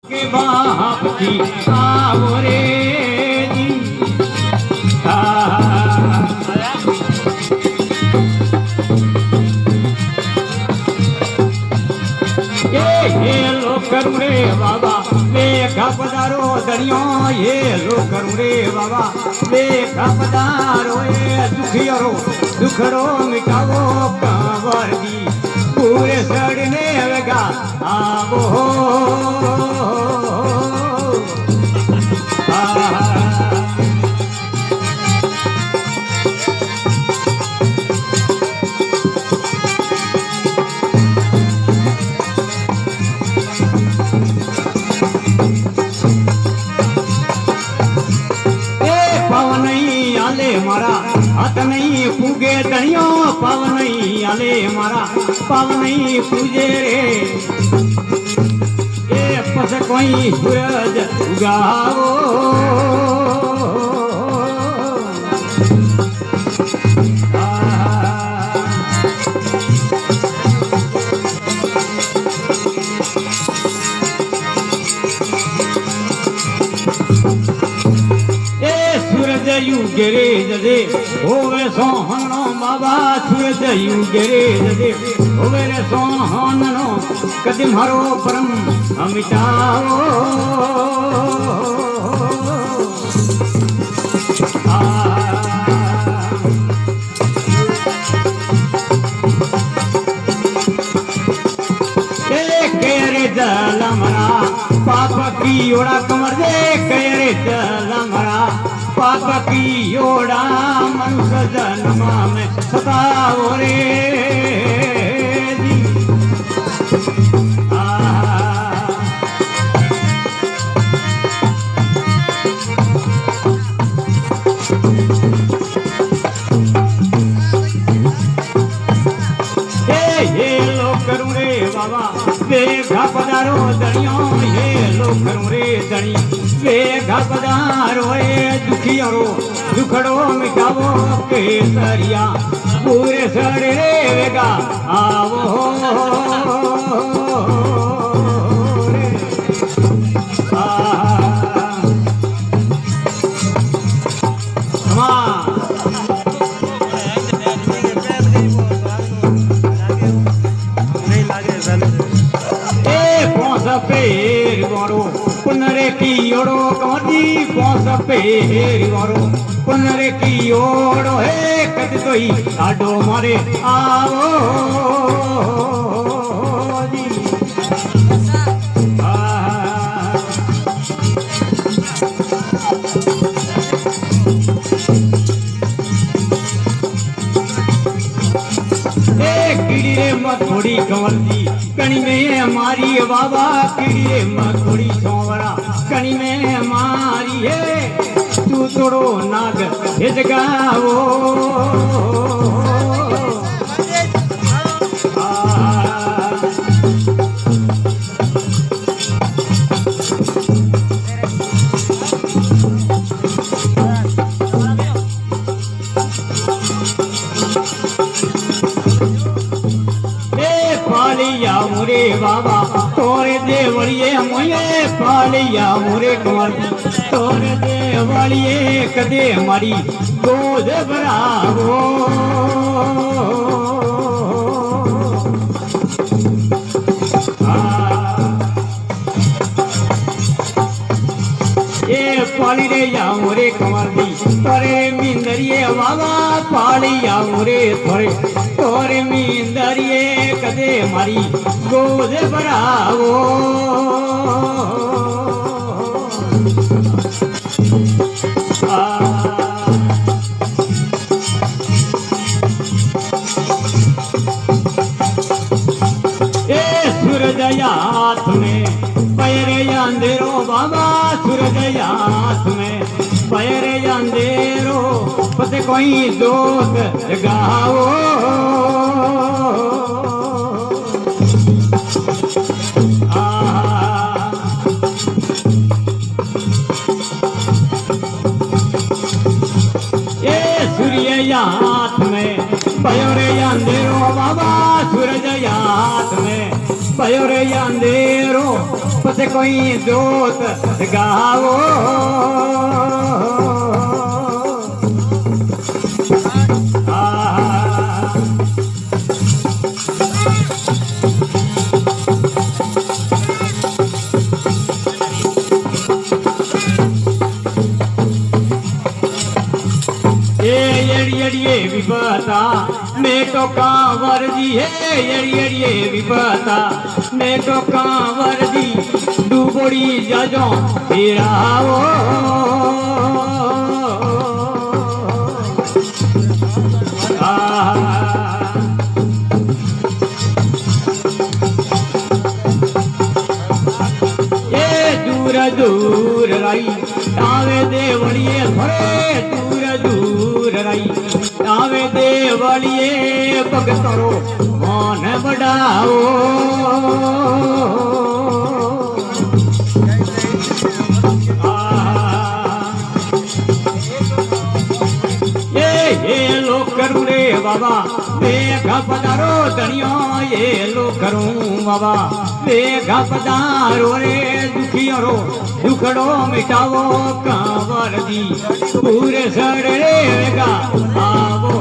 के बाप की आओ रे जी ये लो करूं रे बाबा देखा पधारो दरियो ये लो करूं रे बाबा देखा पधारो ये दुखियारो दुखड़ो मिटावो कांवर दी पूरे सड़ने लगा आवो मारा हाथ नहीं पूगे दनियो पाव नहीं आले मारा पाव नहीं पूजे रे ए पस कोई सूरज उगाओ गिरे जदे होवे सोहनो बाबा सूरज यू गिरे जदे होवे रे सोहनो कदि मारो परम मिटाओ जल मरा पाप की ओड़ा कमर दे करे जल मरा पाप की ओड़ा मनुष्य जन्मा में सताओ रे जी ये लो करूं रे बाबा देखा पधारो दनियो ये लो करूं रे दनी देखा पधारो ए दुखियारो दुखड़ो मिटावो केसरिया पूरे सड़े वेगा आवो पेर वारो पुनरे की ओड़ो कमदी पौस पेर वारो पुनरे की ओड़ो है कद कोई आडो मारे आओ जी कीड़ी रे मथोड़ी कंवर दी कणी में हमारी बाबा कीड़ी रे मथोड़ी सोवरा कणी में हमारी है तू तोड़ो नाग हे जगाओ मुरे बाबा तोरे देवलिए मुझे पालिया मुरे कमर तोरे देवलिए कदे हमारी गोद भरावो ये पाली रे या मुरे कमर दी तोरे मिंदरिए बाबा पालिया मुरे थोरे तोरे मिंदरिए कदे मारी गोद भरावो ए सूरज हाथ में पैरे अंधेरो बाबा सूरज हाथ में पैरे अंधेरो पते कोई दोस्त गाओ हाथ में पयोरे अंधेरो बाबा सूरज हाथ में पयोरे अंधेरो बस कोई जोत गावो विपता मैं तो कांवर जी है ये विपता मैं तो कांवर जी डूबोड़ी जाजो फिराओ ये दूर दूर राई आवे देवड़िए थोड़े दूर दूर राई आवे देवड़िए भगतरो मन बढ़ाओ ये लो करूं रे बाबा देखा पधारो धनियो ये लो करूं बाबा देखा पधारो रे दुखियारो दुखड़ो मिटावो कांवर दी पूरे सड़ेगा आवो